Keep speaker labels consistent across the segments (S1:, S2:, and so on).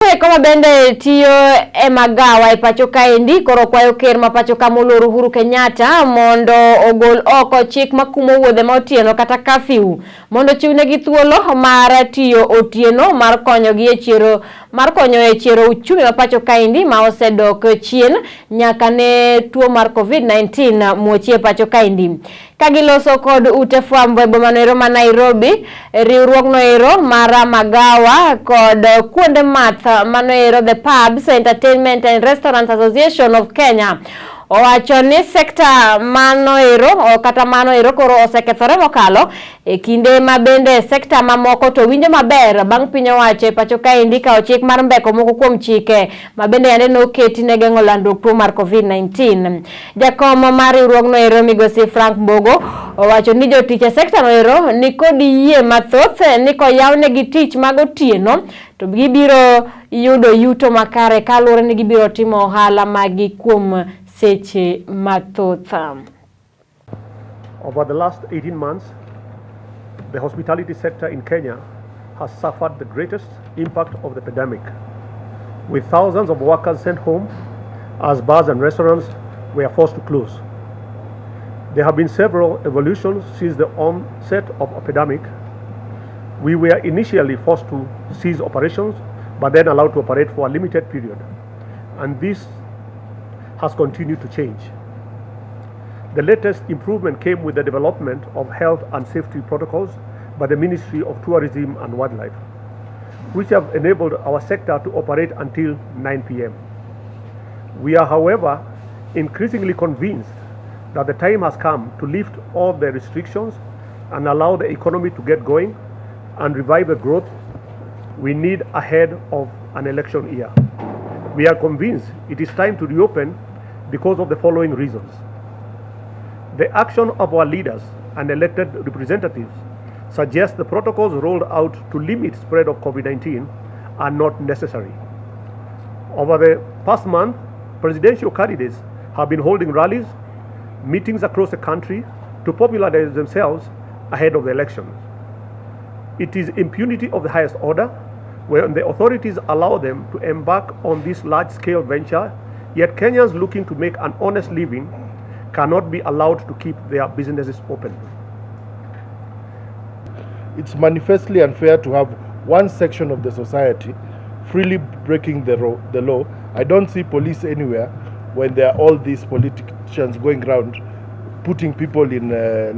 S1: Jomeko mabende tiyo magawa Mapachoka endi koro kwayo ker Mapachoka moloro Uhuru Kenyatta mondo ogol oko chik makumo wuodhe ma otieno kata curfew mondo chiwnegi thuolo mar tiyo otieno mar konyo e chiro uchumi Mapachoka endi ma osedok chien nyaka ne tuo mar COVID-19 muochie Mapachoka endi. Kagiloso kod ute fwambo e bomanoero ma Nairobi, riwruogno ero mar magawa kod kuonde math manoero the Pubs, Entertainment and Restaurant Association of Kenya owacho ni sekta manoero kata manoero koro osekethore mokalo e kinde mabende sekta mamoko to winjo maber bang' piny owacho Mapachoka endi kao chik mar mbeko moko kuom chike mabende yande noketi ne geng'o landruok tuo mar COVID-19. Jakom mar riwruogno ero Migosi Frank Mbogo owacho ni jotich e sekta no ero ni kod yie mathoth ni koyawnegi tich mag otieno to gibiro yudo yuto makare kaluwore ni gibiro timo ohala magi kuom seche mathoth.
S2: Over the last 18 months, the hospitality sector in Kenya has suffered the greatest impact of the pandemic, with thousands of workers sent home as bars and restaurants were forced to close. There have been several evolutions since the onset of the pandemic. We were initially forced to cease operations, but then allowed to operate for a limited period, and this has continued to change. The latest improvement came with the development of health and safety protocols by the Ministry of Tourism and Wildlife, which have enabled our sector to operate until 9 p.m. We are, however, increasingly convinced that the time has come to lift all the restrictions and allow the economy to get going and revive the growth we need ahead of an election year. We are convinced it is time to reopen because of the following reasons. The action of our leaders and elected representatives suggests the protocols rolled out to limit spread of COVID-19 are not necessary. Over the past month, presidential candidates have been holding rallies, meetings across the country to popularize themselves ahead of the elections. It is impunity of the highest order when the authorities allow them to embark on this large-scale venture, yet Kenyans looking to make an honest living cannot be allowed to keep their businesses open.
S3: It's manifestly unfair to have one section of the society freely breaking the law. I don't see police anywhere when there are all these politicians going around putting people in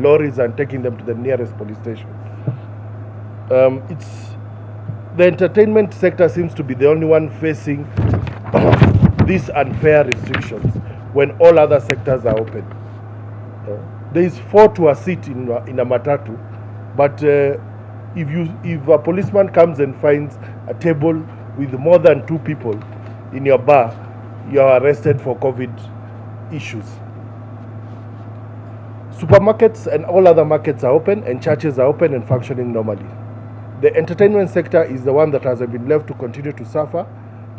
S3: lorries and taking them to the nearest police station. The entertainment sector seems to be the only one facing these unfair restrictions when all other sectors are open. There is 4 to a seat in a matatu, but if a policeman comes and finds a table with more than 2 people in your bar, you are arrested for COVID issues. Supermarkets and all other markets are open, and churches are open and functioning normally. The entertainment sector is the one that has been left to continue to suffer,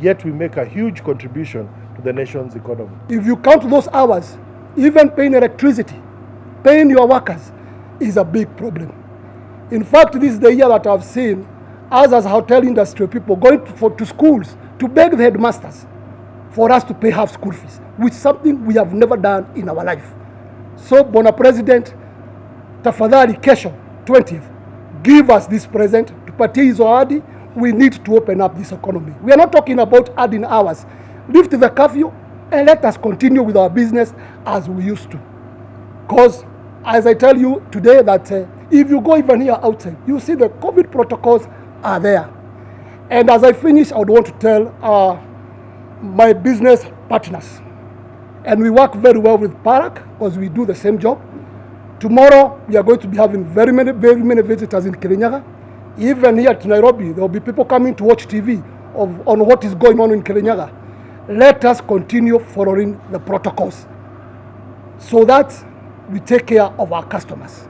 S3: yet we make a huge contribution to the nation's economy.
S4: If you count those hours, even paying electricity, paying your workers is a big problem. In fact, this is the year that I've seen us as hotel industry people going to schools to beg the headmasters for us to pay half school fees, which is something we have never done in our life. So, Bona President, tafadhali kesho 20th, give us this present to party hizo ahadi. We need to open up this economy. We are not talking about adding hours. Lift the curfew and let us continue with our business as we used to. Because, as I tell you today, that if you go even here outside, you see the COVID protocols are there. And as I finish, I would want to tell my business partners, and we work very well with Parak because we do the same job. Tomorrow, we are going to be having very many visitors in Kirinyaga. Even here at Nairobi, there will be people coming to watch TV on what is going on in Kirinyaga. Let us continue following the protocols so that we take care of our customers.